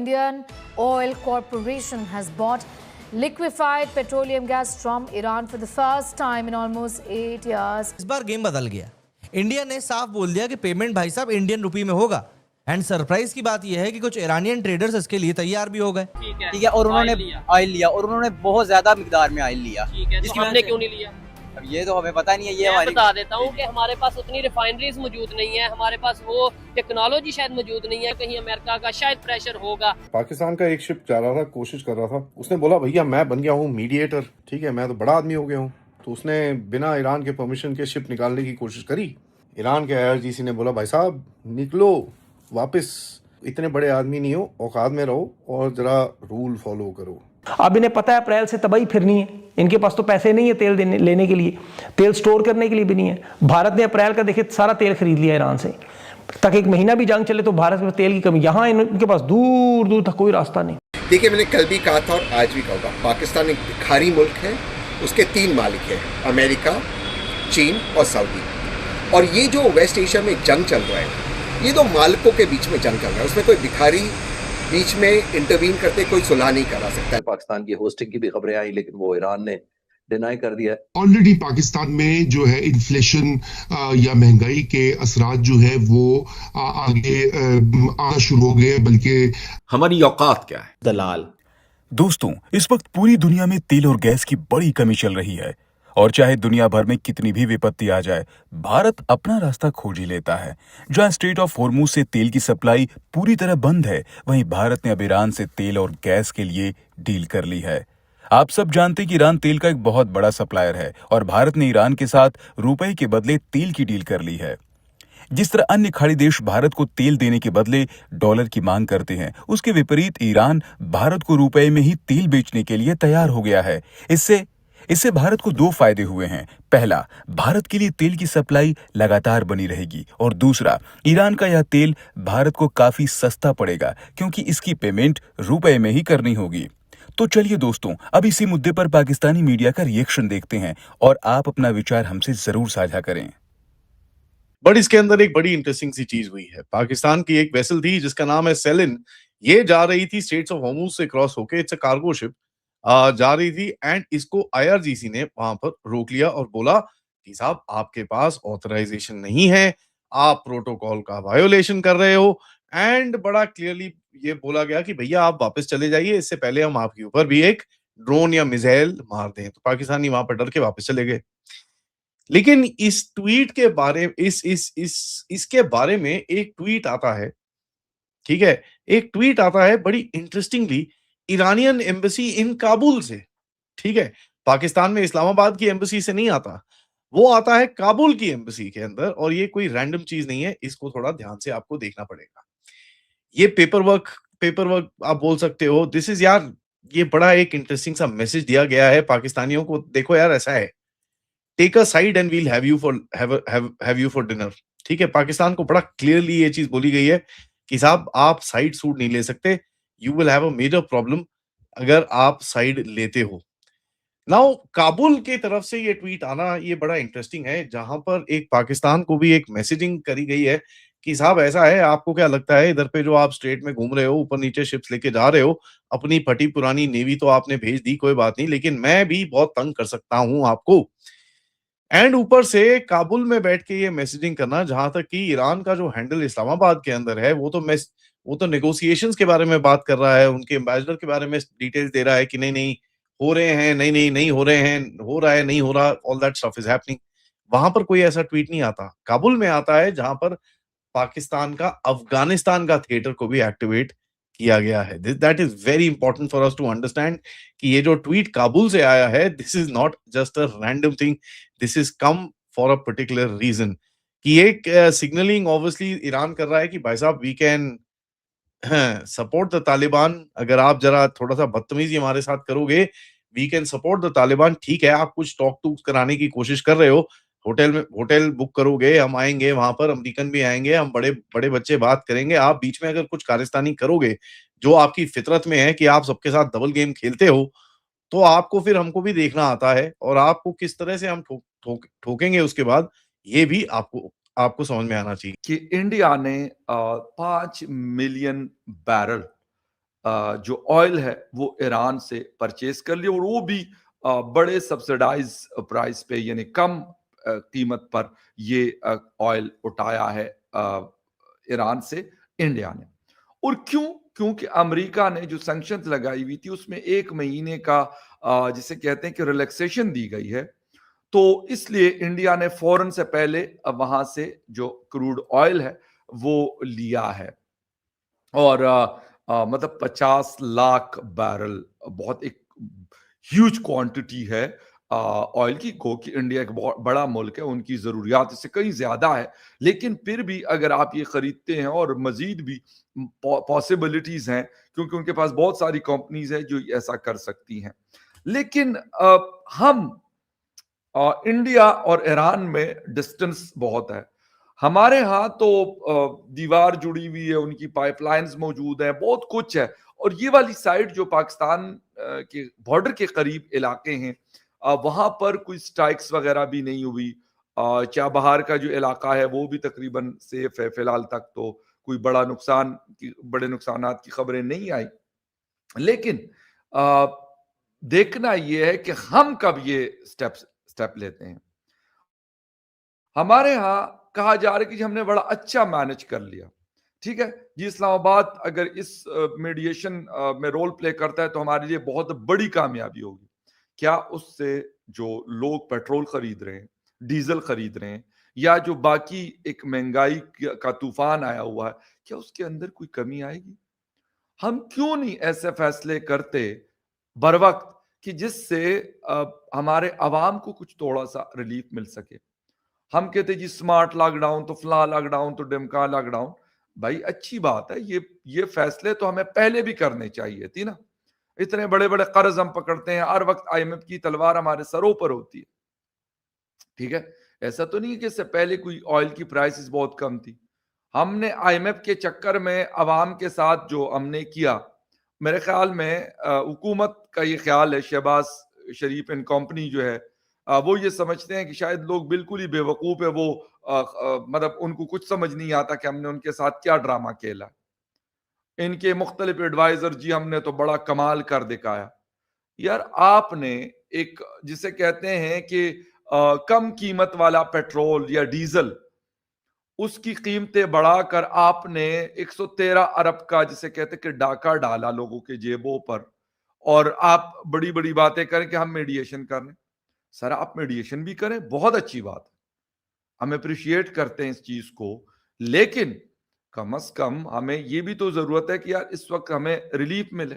Indian Oil Corporation has bought liquefied petroleum gas from Iran for the first time in almost 8 years. इस बार game बदल गया। India ने साफ बोल दिया कि पेमेंट भाई साहब इंडियन रुपी में होगा। एंड सरप्राइज की बात यह है कि कुछ ईरानियन ट्रेडर्स इसके लिए तैयार भी हो गए। ठीक है और उन्होंने ऑयल लिया और उन्होंने बहुत ज्यादा मिकदार में ऑयल लिया। ठीक है, तो हमने क्यों नहीं लिया? अब ये तो हमें पता नहीं है। ये मैं बता देता हूँ कि हमारे पास उतनी रिफाइनरीज मौजूद नहीं है, हमारे पास वो टेक्नोलॉजी शायद मौजूद नहीं है। कहीं अमेरिका का शायद प्रेशर होगा। पाकिस्तान का एक शिप जा रहा था, कोशिश कर रहा था, उसने बोला भैया मैं बन गया हूँ मीडिएटर, ठीक है मैं तो बड़ा आदमी हो गया हूँ। तो उसने बिना ईरान के परमिशन के शिप निकालने की कोशिश करी। ईरान के IRGC ने बोला भाई साहब निकलो वापस, इतने बड़े आदमी नहीं हो, औकात में रहो और जरा रूल फॉलो करो। अब इन्हें पता है अप्रैल से तबाही फिरनी है, इनके पास तो पैसे नहीं है तेल लेने के लिए, तेल स्टोर करने के लिए भी नहीं है। भारत ने अप्रैल का देखिए सारा तेल खरीद लिया ईरान से, तक एक महीना भी जंग चले तो भारत में तेल की कमी। यहाँ इनके पास दूर दूर तक कोई रास्ता नहीं। देखिए मैंने कल भी कहा था और आज भी कहूँगा, पाकिस्तान एक भिखारी मुल्क है, उसके 3 मालिक हैं, अमेरिका, चीन और सऊदी। और ये जो वेस्ट एशिया में जंग चल रहा है, ये 2 मालिकों के बीच में जंग चल रहा है। उसमें कोई भिखारी बीच में इंटरवीन करते कोई सुलह नहीं करा सकता है। पाकिस्तान की होस्टिंग की भी खबरें आई, लेकिन वो ईरान ने डिनाई कर दिया है। ऑलरेडी पाकिस्तान में जो है इन्फ्लेशन या महंगाई के असरात जो है वो आगे आना शुरू हो गए, बल्कि हमारी औकात क्या है? दलाल। दोस्तों, इस वक्त पूरी दुनिया में तेल और गैस की बड़ी कमी चल रही है और चाहे दुनिया भर में कितनी भी विपत्ति आ जाए, भारत अपना रास्ता खोज ही लेता है। जहां स्ट्रेट ऑफ हॉर्मुज से तेल की सप्लाई पूरी तरह बंद है, वहीं भारत ने अब ईरान से तेल और गैस के लिए डील कर ली है। आप सब जानते हैं कि ईरान तेल का एक बहुत बड़ा सप्लायर है और भारत ने ईरान के साथ रुपए के बदले तेल की डील कर ली है। जिस तरह अन्य खाड़ी देश भारत को तेल देने के बदले डॉलर की मांग करते हैं, उसके विपरीत ईरान भारत को रुपए में ही तेल बेचने के लिए तैयार हो गया है। इससे भारत को 2 फायदे हुए हैं। पहला, भारत के लिए तेल की सप्लाई लगातार बनी रहेगी और दूसरा, ईरान का यह तेल भारत को काफी सस्ता पड़ेगा क्योंकि इसकी पेमेंट रुपए में ही करनी होगी। तो चलिए दोस्तों, अब इसी मुद्दे पर पाकिस्तानी मीडिया का रिएक्शन देखते हैं और आप अपना विचार हमसे जरूर साझा करें। बट इसके अंदर एक बड़ी इंटरेस्टिंग सी चीज हुई है। पाकिस्तान की एक वेसल थी जिसका नाम है सेलिन, ये जा रही थी स्ट्रेट्स ऑफ हॉर्मुज से क्रॉस होके, इट्स अ कार्गो शिप जा रही थी एंड इसको IRGC ने वहां पर रोक लिया और बोला कि साहब आपके पास ऑथराइजेशन नहीं है, आप प्रोटोकॉल का वायोलेशन कर रहे हो। एंड बड़ा क्लियरली ये बोला गया कि भैया आप वापस चले जाइए, इससे पहले हम आपके ऊपर भी एक ड्रोन या मिसाइल मार दें। तो पाकिस्तानी वहां पर डर के वापस चले गए। लेकिन इस ट्वीट के बारे इसके बारे में एक ट्वीट आता है, ठीक है, एक ट्वीट आता है बड़ी interestingly Iranian embassy in Kabul से, ठीक है। पाकिस्तान में इस्लामाबाद की एम्बेसी से नहीं आता, वो आता है काबुल की एम्बेसी के अंदर। और ये कोई रैंडम चीज नहीं है, इसको थोड़ा ध्यान से आपको देखना पड़ेगा। ये पेपर वर्क आप बोल सकते हो। दिस इज यार, ये बड़ा एक इंटरेस्टिंग सा मैसेज दिया गया है पाकिस्तानियों को। देखो यार, ऐसा है, take a side and we'll have you for dinner, ठीक है। पाकिस्तान को बड़ा क्लियरली ये चीज बोली गई है कि साहब आप साइड सूट नहीं ले सकते, you will have a major problem अगर आप साइड लेते हो। नाउ काबुल की तरफ से ये ट्वीट आना ये बड़ा इंटरेस्टिंग है, जहां पर एक पाकिस्तान को भी एक मैसेजिंग करी गई है कि साहब ऐसा है, आपको क्या लगता है इधर पे जो आप स्ट्रेट में घूम रहे हो, ऊपर नीचे शिप्स लेके जा रहे हो, अपनी फटी पुरानी नेवी तो आपने भेज दी, कोई बात नहीं, लेकिन मैं भी बहुत तंग कर सकता हूं आपको। एंड ऊपर से काबुल में बैठ के ये मैसेजिंग करना, जहां तक कि ईरान का जो हैंडल इस्लामाबाद के अंदर है, वो तो नेगोशिएशंस के बारे में बात कर रहा है, उनके एम्बेसडर के बारे में डिटेल्स दे रहा है कि नहीं हो रहे हैं, नहीं हो रहे हैं, हो रहा है, नहीं हो रहा, all that stuff is happening. वहां पर कोई ऐसा ट्वीट नहीं आता, काबुल में आता है, जहां पर पाकिस्तान का अफगानिस्तान का थिएटर को भी एक्टिवेट किया गया है। That is very important for us to understand कि ये जो ट्वीट काबुल से आया है, this is not just a random thing, this is come for a particular reason. कि एक सिग्नलिंग ऑब्वियसली ईरान कर रहा है कि भाई साहब we can support the Taliban, अगर आप जरा थोड़ा सा बदतमीजी हमारे साथ करोगे, we can support the Taliban. ठीक है, आप कुछ टॉक टूक कराने की कोशिश कर रहे हो, होटल बुक करोगे, हम आएंगे वहां पर, अमेरिकन भी आएंगे, हम बड़े बड़े बच्चे बात करेंगे। आप बीच में अगर कुछ कारिस्तानी करोगे, जो आपकी फितरत में है कि आप सबके साथ डबल गेम खेलते हो, तो आपको फिर हमको भी देखना आता है और आपको किस तरह से हम ठोकेंगे उसके बाद, ये भी आपको समझ में आना चाहिए कि इंडिया ने 5 मिलियन बैरल जो ऑयल है वो ईरान से परचेज कर लिया, और वो भी बड़े सब्सिडाइज प्राइस पे, यानी कम कीमत पर ये ऑयल उठाया है ईरान से इंडिया ने। और क्यों? क्योंकि अमेरिका ने जो सैंक्शंस लगाई हुई थी उसमें 1 महीने का जिसे कहते हैं कि रिलैक्सेशन दी गई है, तो इसलिए इंडिया ने फौरन से पहले वहां से जो क्रूड ऑयल है वो लिया है। और मतलब 50 लाख बैरल, बहुत एक ह्यूज क्वांटिटी है ऑयल की, क्योंकि इंडिया एक बहुत बड़ा मुल्क है, उनकी ज़रूरियात इससे कहीं ज़्यादा है। लेकिन फिर भी अगर आप ये खरीदते हैं, और मज़ीद भी पॉसिबिलिटीज़ हैं, क्योंकि उनके पास बहुत सारी कंपनीज हैं जो ऐसा कर सकती हैं। लेकिन हम इंडिया और ईरान में डिस्टेंस बहुत है। हमारे यहाँ तो दीवार जुड़ी हुई है, उनकी पाइपलाइंस मौजूद हैं, बहुत कुछ है। और ये वाली साइड जो पाकिस्तान के बॉर्डर के करीब इलाके हैं, वहां पर कोई स्ट्राइक्स वगैरह भी नहीं हुई। चाबहार का जो इलाका है वो भी तकरीबन सेफ है फिलहाल तक, तो कोई बड़े नुकसानात की खबरें नहीं आई। लेकिन देखना यह है कि हम कब ये स्टेप लेते हैं। हमारे यहाँ कहा जा रहा है कि जी हमने बड़ा अच्छा मैनेज कर लिया, ठीक है जी, इस्लामाबाद अगर इस मीडिएशन में रोल प्ले करता है तो हमारे लिए बहुत बड़ी कामयाबी होगी। क्या उससे जो लोग पेट्रोल खरीद रहे हैं, डीजल खरीद रहे हैं, या जो बाकी एक महंगाई का तूफान आया हुआ है, क्या उसके अंदर कोई कमी आएगी? हम क्यों नहीं ऐसे फैसले करते बर वक्त कि जिससे हमारे अवाम को कुछ थोड़ा सा रिलीफ मिल सके। हम कहते जी स्मार्ट लॉकडाउन तो फला लॉकडाउन तो डिमका लॉकडाउन, भाई अच्छी बात है, ये फैसले तो हमें पहले भी करने चाहिए थी ना। इतने बड़े बड़े कर्ज हम पकड़ते हैं, हर वक्त आईएमएफ की तलवार हमारे सरों पर होती है, ठीक है। ऐसा तो नहीं है कि इससे पहले कोई ऑयल की प्राइसेस बहुत कम थी। हमने आईएमएफ के चक्कर में अवाम के साथ जो हमने किया, मेरे ख्याल में हुकूमत का ये ख्याल है, शहबाज शरीफ एंड कंपनी जो है वो ये समझते हैं कि शायद लोग बिल्कुल ही बेवकूफ है, वो मतलब उनको कुछ समझ नहीं आता कि हमने उनके साथ क्या ड्रामा खेला। इनके मुख्तलिफ एडवाइजर जी हमने तो बड़ा कमाल कर दिखाया। यार आपने एक जिसे कहते हैं कि कम कीमत वाला पेट्रोल या डीजल, उसकी कीमतें बढ़ाकर आपने 113 अरब का जिसे कहते हैं कि डाका डाला लोगों के जेबों पर, और आप बड़ी बड़ी बातें करें कि हम मीडिएशन कर रहे हैं। सर आप मीडिएशन भी करें, बहुत अच्छी बात है, हम अप्रिशिएट करते हैं इस चीज को, लेकिन कम से कम हमें ये भी तो जरूरत है कि यार इस वक्त हमें रिलीफ मिले।